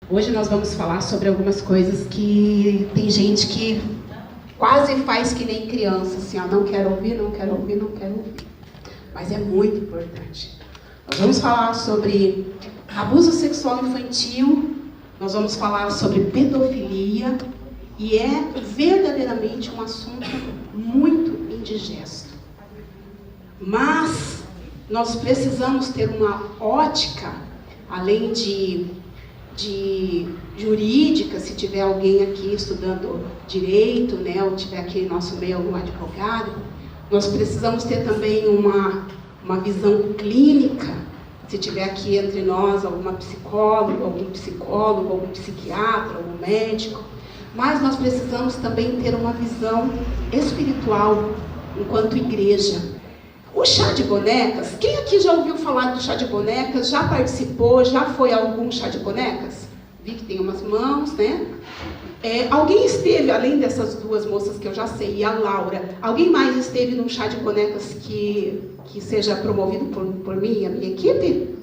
Hoje nós vamos falar sobre algumas coisas que tem gente que quase faz que nem criança, assim, ó, não quero ouvir, não quero ouvir, não quero ouvir. Mas é muito importante. Nós vamos falar sobre abuso sexual infantil, nós vamos falar sobre pedofilia, e é verdadeiramente um assunto muito indigesto. Mas nós precisamos ter uma ótica, além de jurídica, se tiver alguém aqui estudando direito, né, ou tiver aqui em nosso meio algum advogado, nós precisamos ter também uma visão clínica, se tiver aqui entre nós algum psicólogo, algum psiquiatra, algum médico, mas nós precisamos também ter uma visão espiritual enquanto igreja. O chá de bonecas, quem aqui já ouviu falar do chá de bonecas, já participou, já foi a algum chá de bonecas? Vi que tem umas mãos, né? Alguém esteve, além dessas duas moças que eu já sei, e a Laura, alguém mais esteve num chá de bonecas que seja promovido por mim e a minha equipe?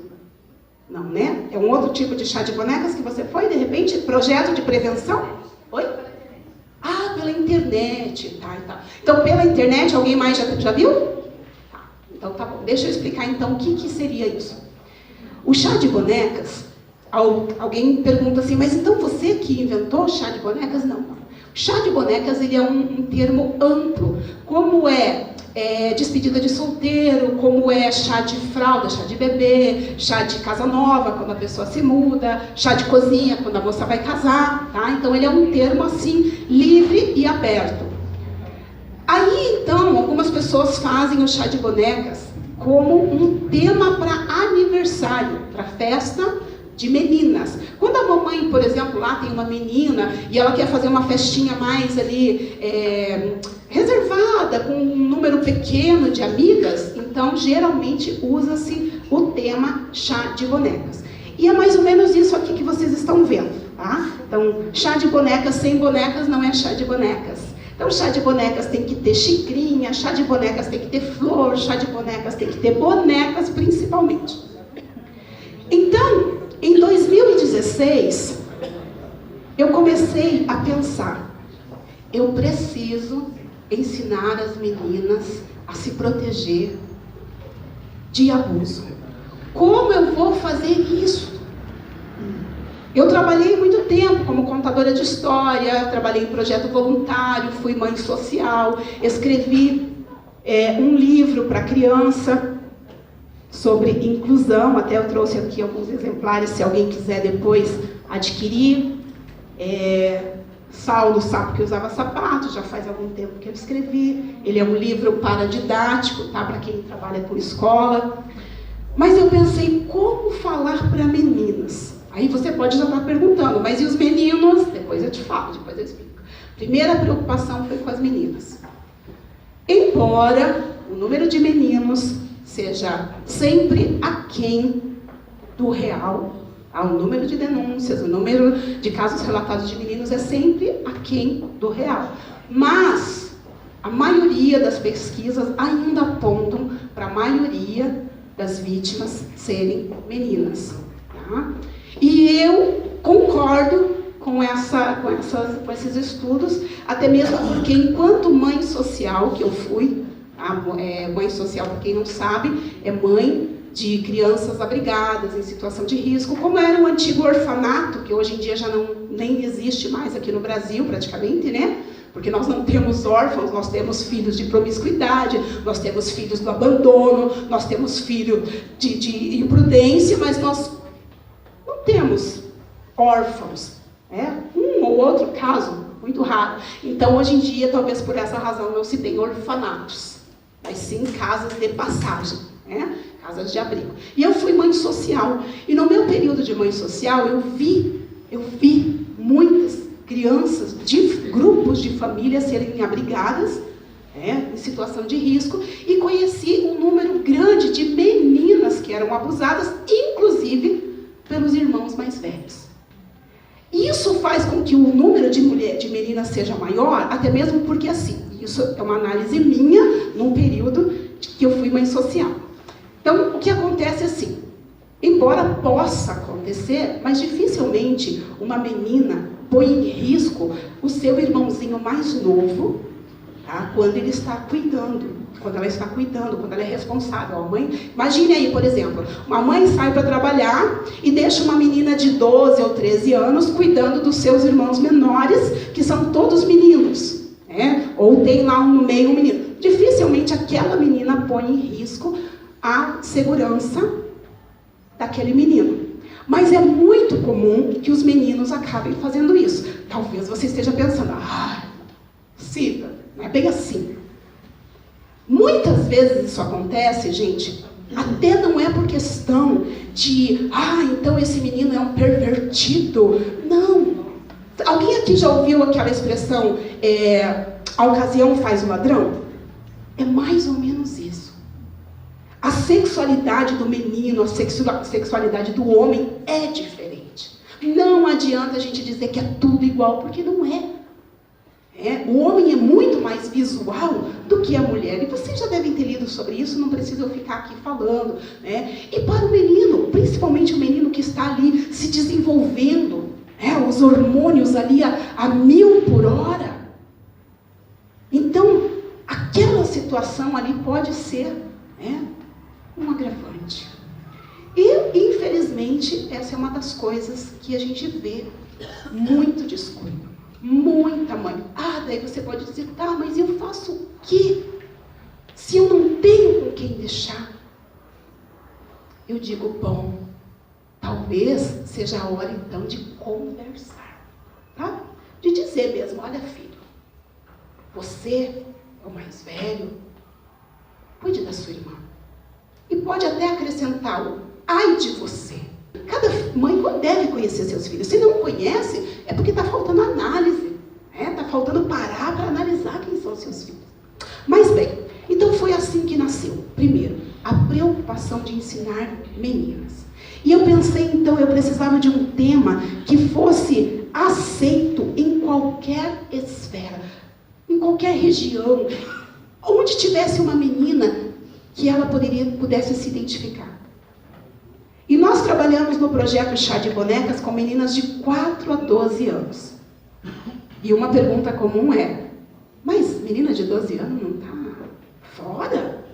Não, né? É um outro tipo de chá de bonecas que você foi, de repente? Projeto de prevenção? Oi? Ah, pela internet, tá. Então, pela internet, alguém mais já viu? Então tá bom, deixa eu explicar então o que seria isso. O chá de bonecas, alguém pergunta assim, mas então você que inventou chá de bonecas? Não. Chá de bonecas ele é um termo amplo, como é despedida de solteiro, como é chá de fralda, chá de bebê, chá de casa nova, quando a pessoa se muda, chá de cozinha, quando a moça vai casar, tá? Então ele é um termo assim, livre e aberto. Aí, então, algumas pessoas fazem o chá de bonecas como um tema para aniversário, para festa de meninas. Quando a mamãe, por exemplo, lá tem uma menina e ela quer fazer uma festinha mais ali reservada, com um número pequeno de amigas, então geralmente usa-se o tema chá de bonecas. E é mais ou menos isso aqui que vocês estão vendo, tá? Então, chá de bonecas sem bonecas não é chá de bonecas. Então, chá de bonecas tem que ter xicrinha, chá de bonecas tem que ter flor, chá de bonecas tem que ter bonecas, principalmente. Então, em 2016, eu comecei a pensar, eu preciso ensinar as meninas a se proteger de abuso. Como eu vou fazer isso? Eu trabalhei muito tempo como contadora de história, trabalhei em projeto voluntário, fui mãe social, escrevi um livro para criança sobre inclusão, até eu trouxe aqui alguns exemplares, se alguém quiser depois adquirir. Saulo, Sapo que Usava Sapato, já faz algum tempo que eu escrevi. Ele é um livro paradidático, tá? Para quem trabalha com escola. Mas eu pensei, como falar para meninas? Aí você pode já estar perguntando, mas e os meninos? Depois eu te falo, depois eu explico. Primeira preocupação foi com as meninas. Embora o número de meninos seja sempre aquém do real, o número de denúncias, o número de casos relatados de meninos é sempre aquém do real. Mas a maioria das pesquisas ainda apontam para a maioria das vítimas serem meninas. Tá? E eu concordo com esses estudos, até mesmo porque, enquanto mãe social que eu fui, mãe social, para quem não sabe, é mãe de crianças abrigadas, em situação de risco, como era o antigo orfanato, que hoje em dia já nem existe mais aqui no Brasil, praticamente, né? Porque nós não temos órfãos, nós temos filhos de promiscuidade, nós temos filhos do abandono, nós temos filhos de imprudência, mas nós não temos órfãos, né? Um ou outro caso, muito raro. Então, hoje em dia, talvez por essa razão, não se tem orfanatos, mas sim casas de passagem, né? Casas de abrigo. E eu fui mãe social, e no meu período de mãe social, eu vi muitas crianças de grupos de famílias serem abrigadas, em situação de risco, e conheci um número grande de meninas que eram abusadas, inclusive pelos irmãos mais velhos. Isso faz com que o número de meninas seja maior, até mesmo porque, assim, isso é uma análise minha, num período que eu fui mãe social. Então, o que acontece é assim, Embora possa acontecer, mas dificilmente uma menina põe em risco o seu irmãozinho mais novo, tá? Quando ele está cuidando, quando ela está cuidando, quando ela é responsável. A mãe, imagine aí, por exemplo, uma mãe sai para trabalhar e deixa uma menina de 12 ou 13 anos cuidando dos seus irmãos menores, que são todos meninos, né? Ou tem lá no meio um menino. Dificilmente aquela menina põe em risco a segurança daquele menino. Mas é muito comum que os meninos acabem fazendo isso. Talvez você esteja pensando, Cida, não é bem assim. Muitas vezes isso acontece, gente, até não é por questão de, então esse menino é um pervertido. Não. Alguém aqui já ouviu aquela expressão, a ocasião faz o ladrão? É mais ou menos isso. A sexualidade do menino, a sexualidade do homem é diferente. Não adianta a gente dizer que é tudo igual, porque não é. O homem é muito mais visual do que a mulher. E vocês já devem ter lido sobre isso, não preciso eu ficar aqui falando, né? E para o menino, principalmente o menino que está ali se desenvolvendo, os hormônios ali a 1000 por hora. Então, aquela situação ali pode ser um agravante. E, infelizmente, essa é uma das coisas que a gente vê muito descuido. Muita mãe. Daí você pode dizer, mas eu faço o quê? Se eu não tenho com quem deixar? Eu digo, bom, talvez seja a hora então de conversar, tá? De dizer mesmo, olha filho, você é o mais velho, cuide da sua irmã. E pode até acrescentar o ai de você. Cada mãe deve conhecer seus filhos. Se não conhece, é porque está faltando análise. Está faltando parar para analisar quem são seus filhos. Mas bem, então foi assim que nasceu. Primeiro, a preocupação de ensinar meninas. E eu pensei, então, eu precisava de um tema que fosse aceito em qualquer esfera, em qualquer região, onde tivesse uma menina que ela pudesse se identificar. E nós trabalhamos no projeto Chá de Bonecas com meninas de 4 a 12 anos. E uma pergunta comum é, mas menina de 12 anos não está fora?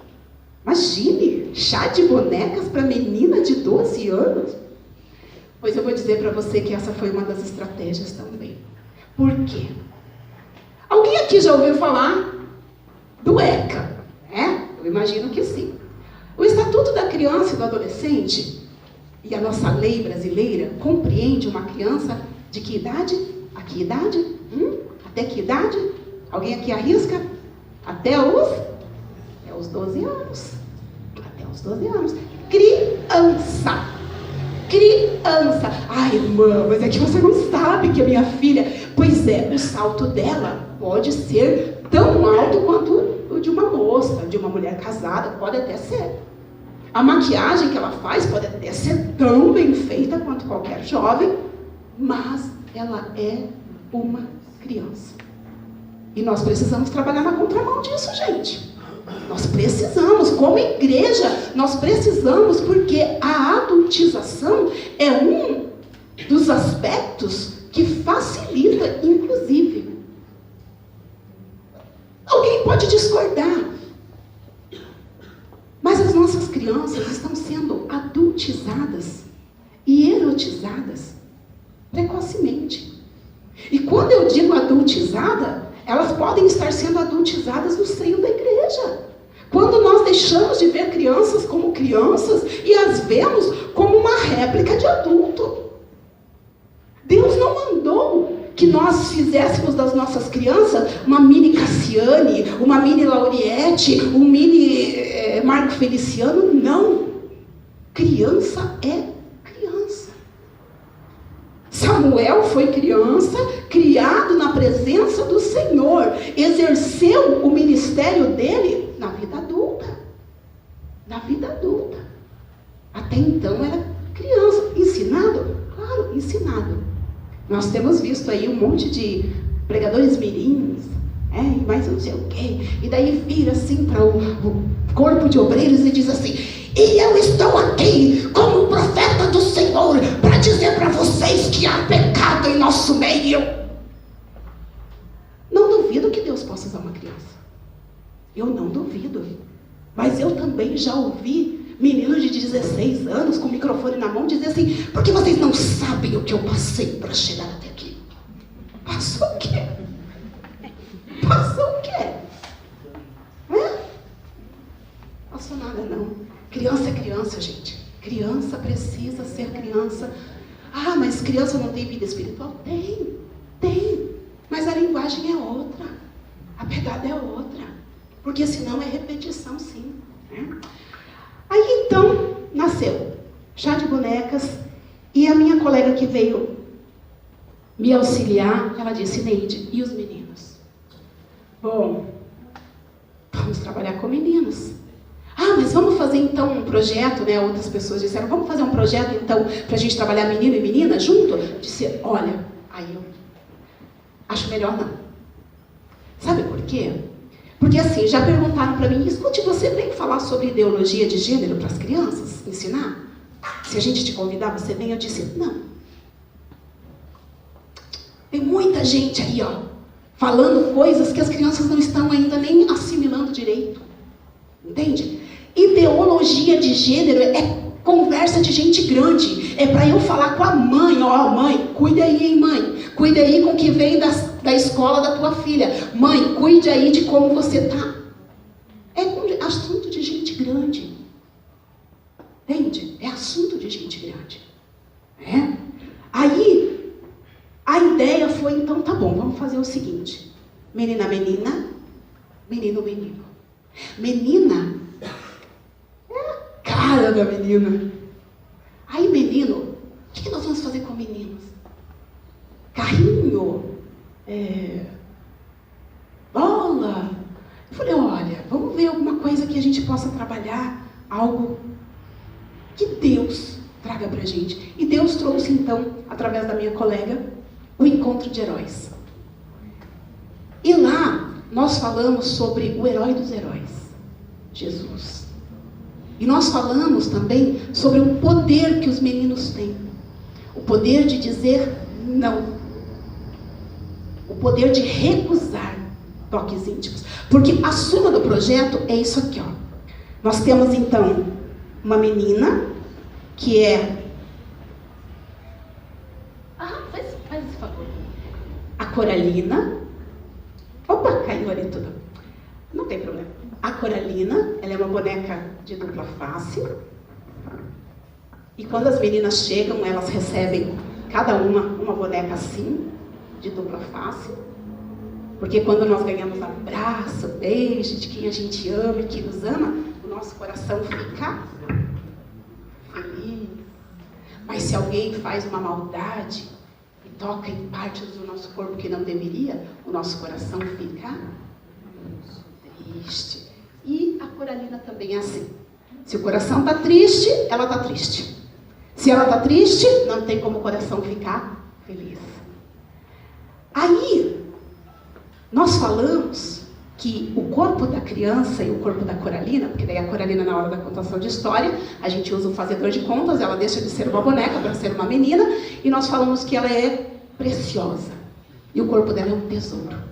Imagine, chá de bonecas para menina de 12 anos? Pois eu vou dizer para você que essa foi uma das estratégias também. Por quê? Alguém aqui já ouviu falar do ECA? Eu imagino que sim. O Estatuto da Criança e do Adolescente e a nossa lei brasileira compreende uma criança de que idade? A que idade? Até que idade? Alguém aqui arrisca? Até os 12 anos. Até os 12 anos. Criança. Irmã, mas é que você não sabe que a minha filha... Pois é, o salto dela pode ser tão alto quanto o de uma moça, de uma mulher casada, pode até ser. A maquiagem que ela faz pode até ser tão bem feita quanto qualquer jovem, mas ela é uma criança. E nós precisamos trabalhar na contramão disso, gente. Nós precisamos, como igreja, nós precisamos, porque a adultização é um dos aspectos que facilita, inclusive. Alguém pode discordar, mas as nossas crianças estão sendo adultizadas e erotizadas precocemente. E quando eu digo adultizada, elas podem estar sendo adultizadas no seio da igreja. Quando nós deixamos de ver crianças como crianças e as vemos como uma réplica de adulto. Deus não mandou que nós fizéssemos das nossas crianças uma mini Cassiane, uma mini Lauriette, um mini Marco Feliciano. Não. Criança é criança. Samuel foi criança, criado na presença do Senhor. Exerceu o ministério dele na vida adulta. Na vida adulta. Até então era criança. Ensinado? Claro, ensinado. Nós temos visto aí um monte de pregadores mirins, mas não sei o quê. E daí vira assim para o corpo de obreiros e diz assim, E eu estou aqui como profeta do Senhor para dizer para vocês que há pecado em nosso meio. Não duvido que Deus possa usar uma criança. Eu não duvido. Mas eu também já ouvi meninos de 16 anos com o microfone na mão dizer assim: porque vocês não sabem o que eu passei para chegar até aqui. Passou o quê? Passou o quê? Passou nada não. Criança é criança, gente. Criança precisa ser criança. Ah, mas criança não tem vida espiritual? Tem. Mas a linguagem é outra. A pegada é outra. Porque senão é repetição, sim. Aí então, nasceu Chá de Bonecas. E a minha colega que veio me auxiliar, ela disse: Neide, e os meninos? Bom, vamos trabalhar com meninos. Ah, mas vamos fazer então um projeto, né? Outras pessoas disseram: vamos fazer um projeto então para a gente trabalhar menino e menina junto? Eu disse: olha, aí eu acho melhor não. Sabe por quê? Porque assim, já perguntaram para mim: escute, você vem falar sobre ideologia de gênero para as crianças? Ensinar? Se a gente te convidar, você vem? Eu disse: não. Tem muita gente aí, ó, falando coisas que as crianças não estão ainda nem assimilando direito. Entende? Ideologia de gênero é conversa de gente grande. É para eu falar com a mãe: ó, mãe, cuida aí, hein, mãe. Cuida aí com o que vem da escola da tua filha. Mãe, cuide aí de como você tá. É assunto de gente grande. Entende? É assunto de gente grande. Aí, a ideia foi: então tá bom, vamos fazer o seguinte: menina, menina, menino, menino. Menina é a cara da menina. Aí menino, o que nós vamos fazer com meninos? Carrinho, bola. Eu falei: olha, vamos ver alguma coisa que a gente possa trabalhar, algo que Deus traga pra gente. E Deus trouxe então, através da minha colega, o Encontro de Heróis. E lá nós falamos sobre o herói dos heróis, Jesus. E nós falamos também sobre o poder que os meninos têm. O poder de dizer não. O poder de recusar toques íntimos. Porque a suma do projeto é isso aqui, ó. Nós temos então uma menina que é... faz esse favor. A Coralina. Opa, caiu ali tudo. Não tem problema. A Coralina, ela é uma boneca de dupla face. E quando as meninas chegam, elas recebem cada uma boneca assim, de dupla face. Porque quando nós ganhamos abraço, beijo de quem a gente ama e que nos ama, o nosso coração fica feliz. Mas se alguém faz uma maldade e toca em partes do nosso corpo que não deveria, o nosso coração fica triste. E a Coralina também é assim. Se o coração está triste, ela está triste. Se ela está triste, não tem como o coração ficar feliz. Aí, nós falamos que o corpo da criança e o corpo da Coralina, porque daí a Coralina, na hora da contação de história, a gente usa o fazedor de contas, ela deixa de ser uma boneca para ser uma menina, e nós falamos que ela é preciosa. E o corpo dela é um tesouro.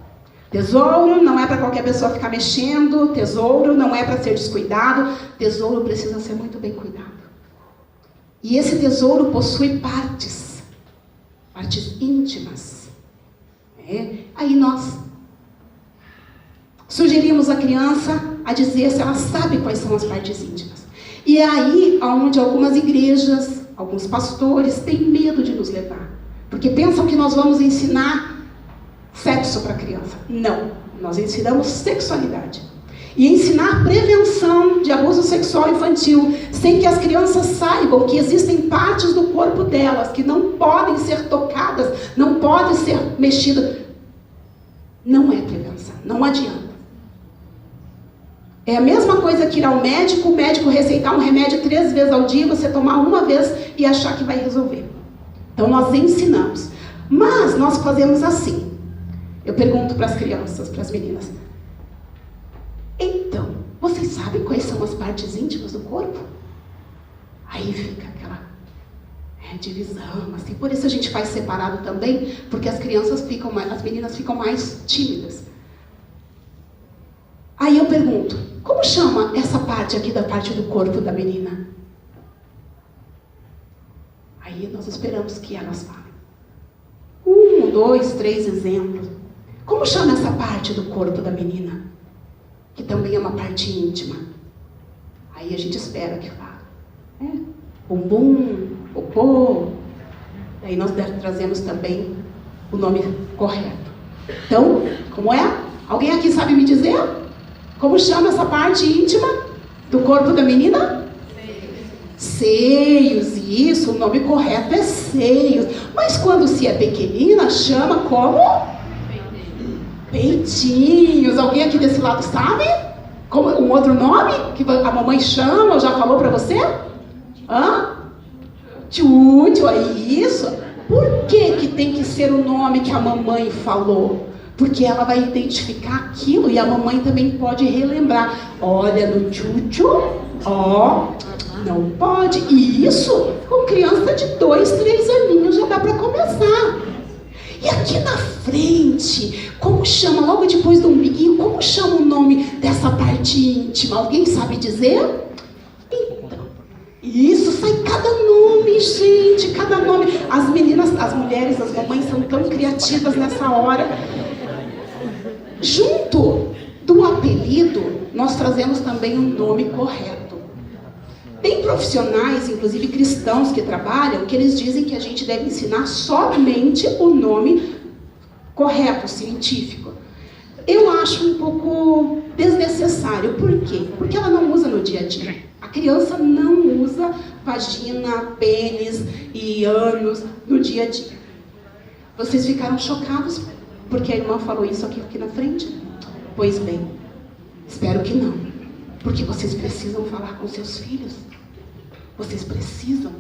Tesouro não é para qualquer pessoa ficar mexendo, tesouro não é para ser descuidado, tesouro precisa ser muito bem cuidado. E esse tesouro possui partes íntimas. Aí nós sugerimos a criança a dizer se ela sabe quais são as partes íntimas. E é aí onde algumas igrejas, alguns pastores têm medo de nos levar. Porque pensam que nós vamos ensinar sexo para a criança. Não, nós ensinamos sexualidade. E ensinar prevenção de abuso sexual infantil, sem que as crianças saibam que existem partes do corpo delas que não podem ser tocadas, não podem ser mexidas. Não é prevenção, não adianta. É a mesma coisa que ir ao médico, o médico receitar um remédio 3 vezes ao dia, você tomar uma vez e achar que vai resolver. Então nós ensinamos. Mas nós fazemos assim. Eu pergunto para as crianças, para as meninas: então, vocês sabem quais são as partes íntimas do corpo? Aí fica aquela divisão, assim. Por isso a gente faz separado também, porque as meninas ficam mais tímidas. Aí eu pergunto, como chama essa parte aqui da parte do corpo da menina? Aí nós esperamos que elas falem. 1, 2, 3 exemplos. Como chama essa parte do corpo da menina? Que também é uma parte íntima. Aí a gente espera que fale. Bumbum, popô. Aí nós trazemos também o nome correto. Então, como é? Alguém aqui sabe me dizer? Como chama essa parte íntima do corpo da menina? Seios, isso, o nome correto é seios. Mas quando se é pequenina, chama como? Peitinhos. Alguém aqui desse lado sabe? Como um outro nome que a mamãe chama, ou já falou para você? Tchutchu, é isso. Por que tem que ser o nome que a mamãe falou? Porque ela vai identificar aquilo e a mamãe também pode relembrar. Olha, no tchutchu, não pode. E isso, com criança de 2, 3 aninhos já dá para começar. E aqui na frente, como chama, logo depois do umbiguinho, como chama o nome dessa parte íntima? Alguém sabe dizer? Então, isso, sai cada nome, gente, cada nome. As meninas, as mulheres, as mamães são tão criativas nessa hora. Junto do apelido, nós trazemos também um nome correto. Tem profissionais, inclusive cristãos que trabalham, que eles dizem que a gente deve ensinar somente o nome correto, científico. Eu acho um pouco desnecessário. Por quê? Porque ela não usa no dia a dia. A criança não usa vagina, pênis e ânus no dia a dia. Vocês ficaram chocados porque a irmã falou isso aqui na frente? Pois bem, espero que não. Porque vocês precisam falar com seus filhos. Vocês precisam.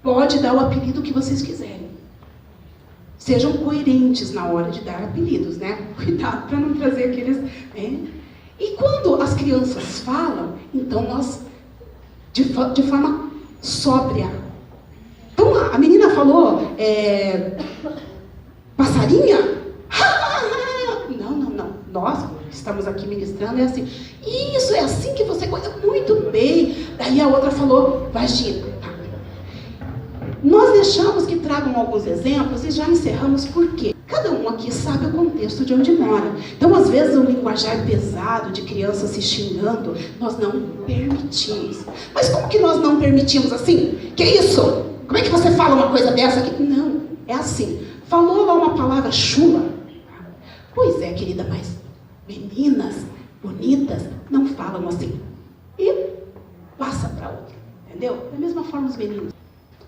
Pode dar o apelido que vocês quiserem. Sejam coerentes na hora de dar apelidos, né? Cuidado para não trazer aqueles... E quando as crianças falam, então nós, de forma sóbria. Então a menina falou, passarinha? Não. Nós estamos aqui ministrando, é assim. Isso, é assim que você cuida. Muito bem. Daí a outra falou, vagina. Nós deixamos que tragam alguns exemplos e já encerramos por quê? Cada um aqui sabe o contexto de onde mora. Então, às vezes, o linguajar pesado de criança se xingando, nós não permitimos. Mas como que nós não permitimos assim? Que isso? Como é que você fala uma coisa dessa aqui? Não, é assim. Falou lá uma palavra chula. Pois é, querida, mas meninas bonitas não falam assim. E passa para outra, entendeu? Da mesma forma os meninos.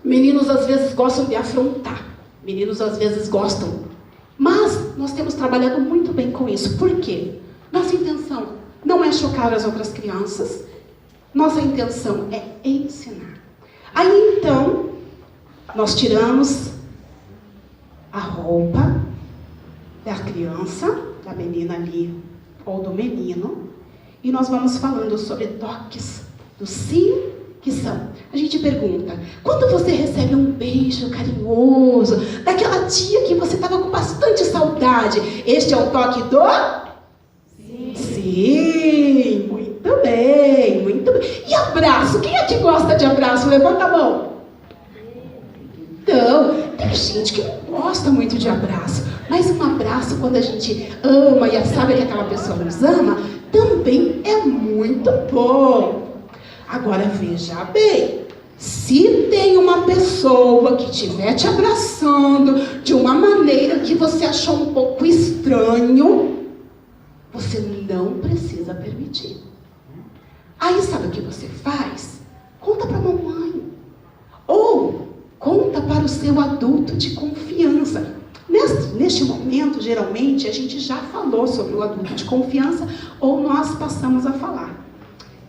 Meninos às vezes gostam de afrontar. Meninos às vezes gostam. Mas nós temos trabalhado muito bem com isso. Por quê? Nossa intenção não é chocar as outras crianças. Nossa intenção é ensinar. Aí então, nós tiramos a roupa da criança, da menina ali, ou do menino, e nós vamos falando sobre toques do sim, que são. A gente pergunta, quando você recebe um beijo carinhoso, daquela tia que você estava com bastante saudade, este é o toque do? Sim. Sim, muito bem, muito bem. E abraço? Quem aqui gosta de abraço? Levanta a mão. Então, tem gente que não gosta muito de abraço, mas um abraço quando a gente ama e sabe que aquela pessoa nos ama, também é muito bom. Agora veja bem, se tem uma pessoa que estiver te abraçando de uma maneira que você achou um pouco estranho, você não precisa permitir. Aí sabe o que você faz? Conta para a mamãe. Ou conta para o seu adulto de confiança. Neste momento, geralmente, a gente já falou sobre o adulto de confiança ou nós passamos a falar.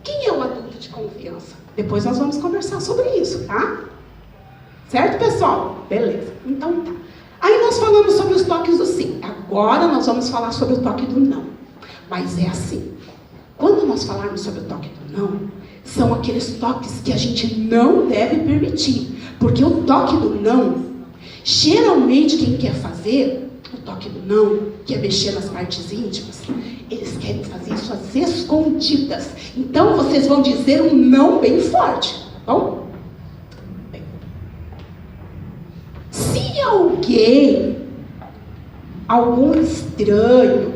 Quem é o adulto de confiança? Depois nós vamos conversar sobre isso, tá? Certo, pessoal? Beleza. Então tá. Aí nós falamos sobre os toques do sim. Agora nós vamos falar sobre o toque do não. Mas é assim. Quando nós falarmos sobre o toque do não, são aqueles toques que a gente não deve permitir. Porque o toque do não, geralmente quem quer fazer o toque do não, que é mexer nas partes íntimas, eles querem fazer isso às escondidas. Então vocês vão dizer um não bem forte, tá bom? Bem. Se algum estranho,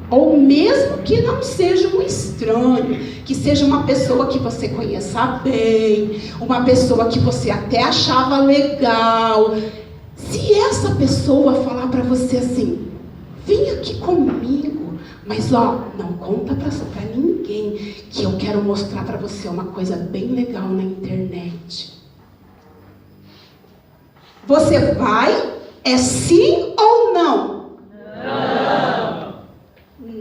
ou mesmo que não seja um estranho, que seja uma pessoa que você conheça bem, uma pessoa que você até achava legal, se essa pessoa falar para você assim, vem aqui comigo, mas ó, não conta para ninguém, que eu quero mostrar para você uma coisa bem legal na internet. Você vai? É sim ou não?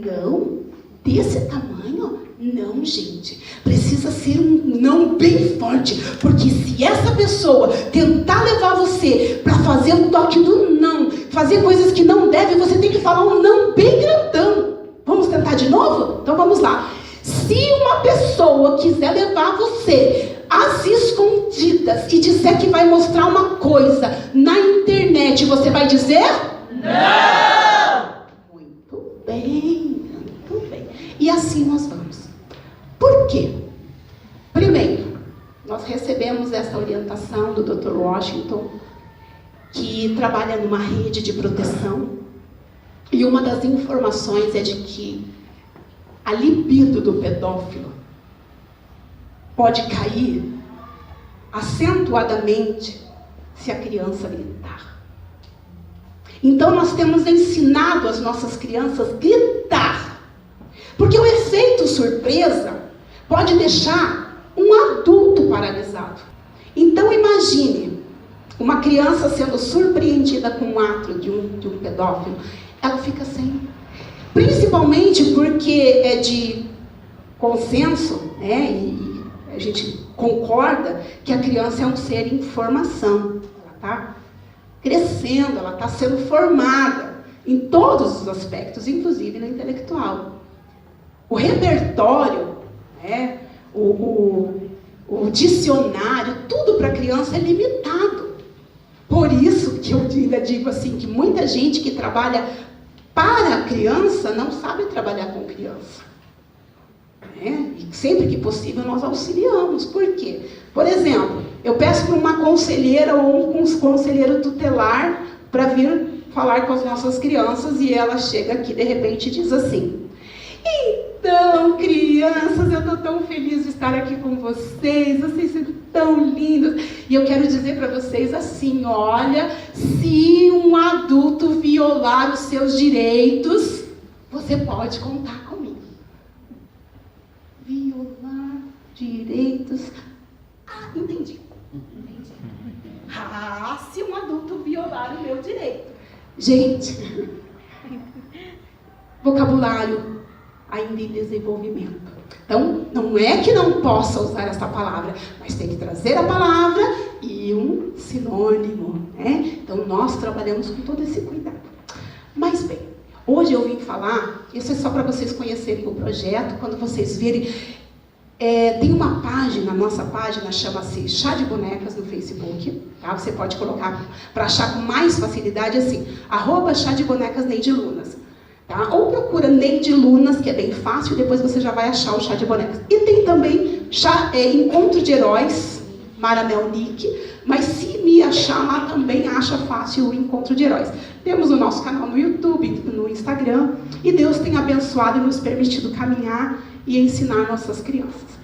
Não? Desse tamanho? Não, gente. Precisa ser um não bem forte. Porque se essa pessoa tentar levar você para fazer o toque do não, fazer coisas que não deve, você tem que falar um não bem grandão. Vamos tentar de novo? Então vamos lá. Se uma pessoa quiser levar você às escondidas e disser que vai mostrar uma coisa na internet, você vai dizer? Não! Muito bem, muito bem. E assim nós vamos. Por quê? Primeiro, nós recebemos essa orientação do Dr. Washington, que trabalha numa rede de proteção, e uma das informações é de que a libido do pedófilo pode cair acentuadamente se a criança gritar. Então nós temos ensinado as nossas crianças a gritar, porque o efeito surpresa pode deixar um adulto paralisado. Então imagine uma criança sendo surpreendida com um ato de um pedófilo, ela fica sem. Principalmente porque é de consenso, né? E a gente concorda que a criança é um ser em formação. Ela está crescendo, ela está sendo formada em todos os aspectos, inclusive no intelectual. O repertório, né? O dicionário, tudo para a criança é limitado. Por isso que eu ainda digo assim, que muita gente que trabalha para a criança não sabe trabalhar com criança. E sempre que possível nós auxiliamos. Por quê? Por exemplo, eu peço para uma conselheira ou um conselheiro tutelar para vir falar com as nossas crianças e ela chega aqui de repente e diz assim: então, crianças, eu estou tão feliz de estar aqui com vocês são tão lindos. E eu quero dizer para vocês assim, olha, se um adulto violar os seus direitos, você pode contar comigo. Violar direitos. Ah, entendi. Ah, se um adulto violar o meu direito. Gente, vocabulário ainda em desenvolvimento. Então, não é que não possa usar essa palavra, mas tem que trazer a palavra e um sinônimo, né? Então, nós trabalhamos com todo esse cuidado. Mas, bem, hoje eu vim falar, isso é só para vocês conhecerem o projeto, quando vocês virem, tem uma página, nossa página chama-se Chá de Bonecas no Facebook, tá? Você pode colocar para achar com mais facilidade assim, @Chá de Bonecas Neide Lunas. Tá? Ou procura Neide Lunas, que é bem fácil, e depois você já vai achar o Chá de Bonecas. E tem também Encontro de Heróis, Mara Melnick, mas se me achar lá também acha fácil o Encontro de Heróis. Temos o nosso canal no YouTube, no Instagram, e Deus tem abençoado e nos permitido caminhar e ensinar nossas crianças.